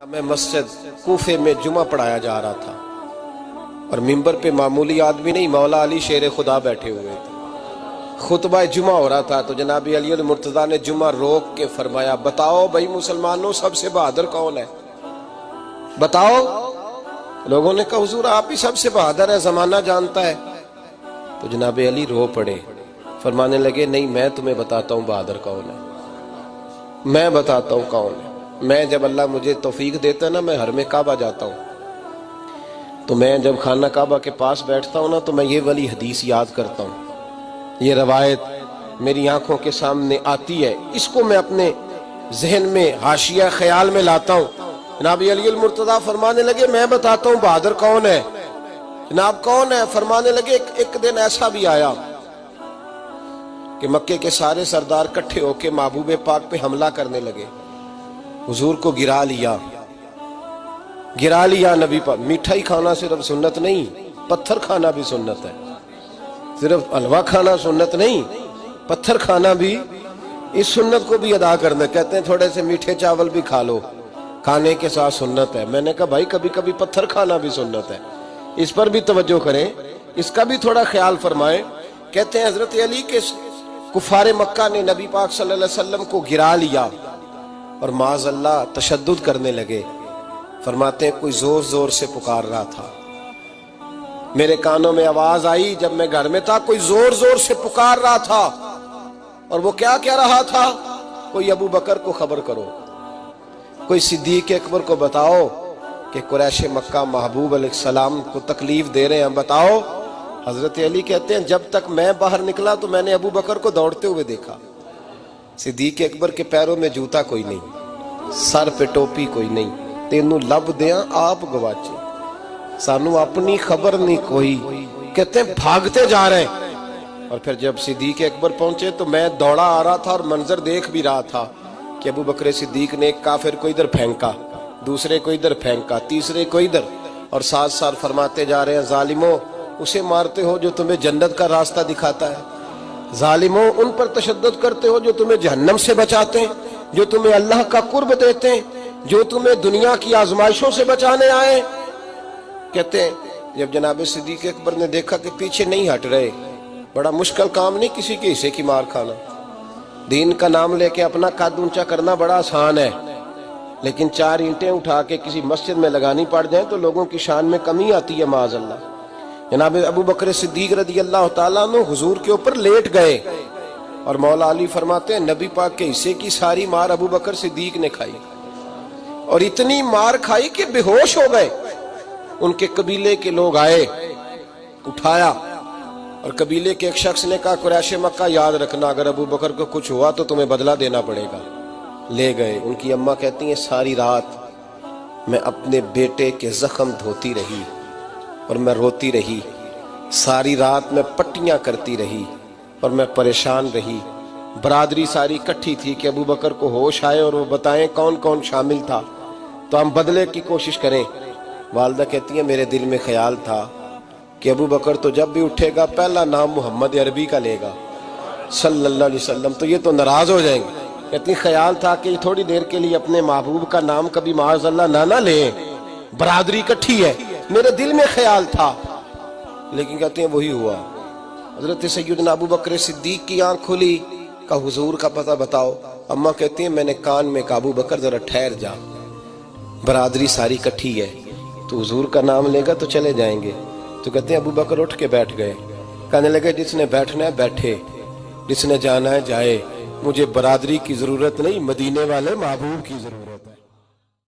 میں مسجد کوفے میں جمعہ پڑھایا جا رہا تھا اور منبر پہ معمولی آدمی نہیں، مولا علی شیر خدا بیٹھے ہوئے تھے، خطبہ جمعہ ہو رہا تھا تو جناب علی المرتضیٰ نے جمعہ روک کے فرمایا، بتاؤ بھائی مسلمانوں سب سے بہادر کون ہے؟ بتاؤ۔ لوگوں نے کہا حضور آپ ہی سب سے بہادر ہے، زمانہ جانتا ہے۔ تو جناب علی رو پڑے، فرمانے لگے نہیں، میں تمہیں بتاتا ہوں بہادر کون ہے، میں بتاتا ہوں کون ہے۔ میں جب اللہ مجھے توفیق دیتا ہے نا، میں حرم کعبہ جاتا ہوں تو میں جب خانہ کعبہ کے پاس بیٹھتا ہوں نا تو میں یہ والی حدیث یاد کرتا ہوں، یہ روایت میری آنکھوں کے سامنے آتی ہے، اس کو میں اپنے ذہن میں حاشیہ خیال میں لاتا ہوں۔ جناب علی المرتضیٰ فرمانے لگے میں بتاتا ہوں بہادر کون ہے۔ جناب کون ہے؟ فرمانے لگے ایک دن ایسا بھی آیا کہ مکے کے سارے سردار کٹھے ہو کے محبوب پاک پہ حملہ کرنے لگے، حضور کو گرا لیا نبی پاک۔ میٹھا ہی کھانا صرف سنت نہیں، پتھر کھانا بھی سنت ہے، صرف حلوہ کھانا سنت نہیں، پتھر کھانا بھی اس سنت کو بھی ادا کرنا۔ کہتے ہیں تھوڑے سے میٹھے چاول بھی کھا لو، کھانے کے ساتھ سنت ہے۔ میں نے کہا بھائی کبھی کبھی پتھر کھانا بھی سنت ہے، اس پر بھی توجہ کریں، اس کا بھی تھوڑا خیال فرمائیں۔ کہتے ہیں حضرت علی کے کفار مکہ نے نبی پاک صلی اللہ علیہ وسلم کو گرا لیا اور معاذ اللہ تشدد کرنے لگے۔ فرماتے ہیں کوئی زور زور سے پکار رہا تھا، میرے کانوں میں آواز آئی جب میں گھر میں تھا، کوئی زور زور سے پکار رہا تھا، اور وہ کیا کہہ رہا تھا؟ کوئی ابو بکر کو خبر کرو، کوئی صدیق اکبر کو بتاؤ کہ قریش مکہ محبوب علیہ السلام کو تکلیف دے رہے ہیں، بتاؤ۔ حضرت علی کہتے ہیں جب تک میں باہر نکلا تو میں نے ابو بکر کو دوڑتے ہوئے دیکھا، صدیق اکبر کے پیروں میں جوتا کوئی نہیں، سر پہ ٹوپی کوئی نہیں، تینوں لب دیاں آپ گواچے، سانو اپنی خبر نہیں کوئی۔ کہتے ہیں بھاگتے جا رہے ہیں، اور پھر جب صدیق اکبر پہنچے تو میں دوڑا آ رہا تھا اور منظر دیکھ بھی رہا تھا کہ ابو بکر صدیق نے ایک کافر کو ادھر پھینکا، دوسرے کو ادھر پھینکا، تیسرے کو ادھر، اور ساتھ ساتھ فرماتے جا رہے ہیں ظالموں اسے مارتے ہو جو تمہیں جنت کا راستہ دکھاتا ہے، ظالموں ان پر تشدد کرتے ہو جو تمہیں جہنم سے بچاتے ہیں، جو تمہیں اللہ کا قرب دیتے ہیں، جو تمہیں دنیا کی آزمائشوں سے بچانے آئے۔ کہتے ہیں جب جناب صدیق اکبر نے دیکھا کہ پیچھے نہیں ہٹ رہے، بڑا مشکل کام نہیں کسی کے حصے کی مار کھانا، دین کا نام لے کے اپنا قد اونچا کرنا بڑا آسان ہے، لیکن 4 اینٹیں اٹھا کے کسی مسجد میں لگانی پڑ جائیں تو لوگوں کی شان میں کمی آتی ہے معاذ اللہ۔ جناب ابو بکر صدیق رضی اللہ تعالیٰ عنہ حضور کے اوپر لیٹ گئے، اور مولا علی فرماتے ہیں نبی پاک کے حصے کی ساری مار ابو بکر صدیق نے کھائی، اور اتنی مار کھائی کہ بے ہوش ہو گئے۔ ان کے قبیلے کے لوگ آئے، اٹھایا، اور قبیلے کے ایک شخص نے کہا قریش مکہ یاد رکھنا اگر ابو بکر کو کچھ ہوا تو تمہیں بدلہ دینا پڑے گا۔ لے گئے۔ ان کی اماں کہتی ہیں ساری رات میں اپنے بیٹے کے زخم دھوتی رہی اور میں روتی رہی، ساری رات میں پٹیاں کرتی رہی اور میں پریشان رہی۔ برادری ساری کٹھی تھی کہ ابو بکر کو ہوش آئے اور وہ بتائیں کون کون شامل تھا تو ہم بدلے کی کوشش کریں۔ والدہ کہتی ہیں میرے دل میں خیال تھا کہ ابو بکر تو جب بھی اٹھے گا پہلا نام محمد عربی کا لے گا صلی اللہ علیہ وسلم، تو یہ تو ناراض ہو جائیں گے۔ کہتی خیال تھا کہ تھوڑی دیر کے لیے اپنے محبوب کا نام کبھی معاذ اللہ نہ لیں، برادری کٹھی ہے، میرے دل میں خیال تھا، لیکن کہتے ہیں وہی ہوا۔ حضرت سیدنا ابو بکر صدیق کی آنکھ کھلی، کہا حضور کا پتہ بتاؤ۔ اماں کہتی ہیں میں نے کان میں کہا ابو بکر ذرا ٹھہر جا، برادری ساری کٹھی ہے، تو حضور کا نام لے گا تو چلے جائیں گے۔ تو کہتے ہیں ابو بکر اٹھ کے بیٹھ گئے، کہنے لگے جس نے بیٹھنا ہے بیٹھے، جس نے جانا ہے جائے، مجھے برادری کی ضرورت نہیں، مدینے والے محبوب کی ضرورت ہے۔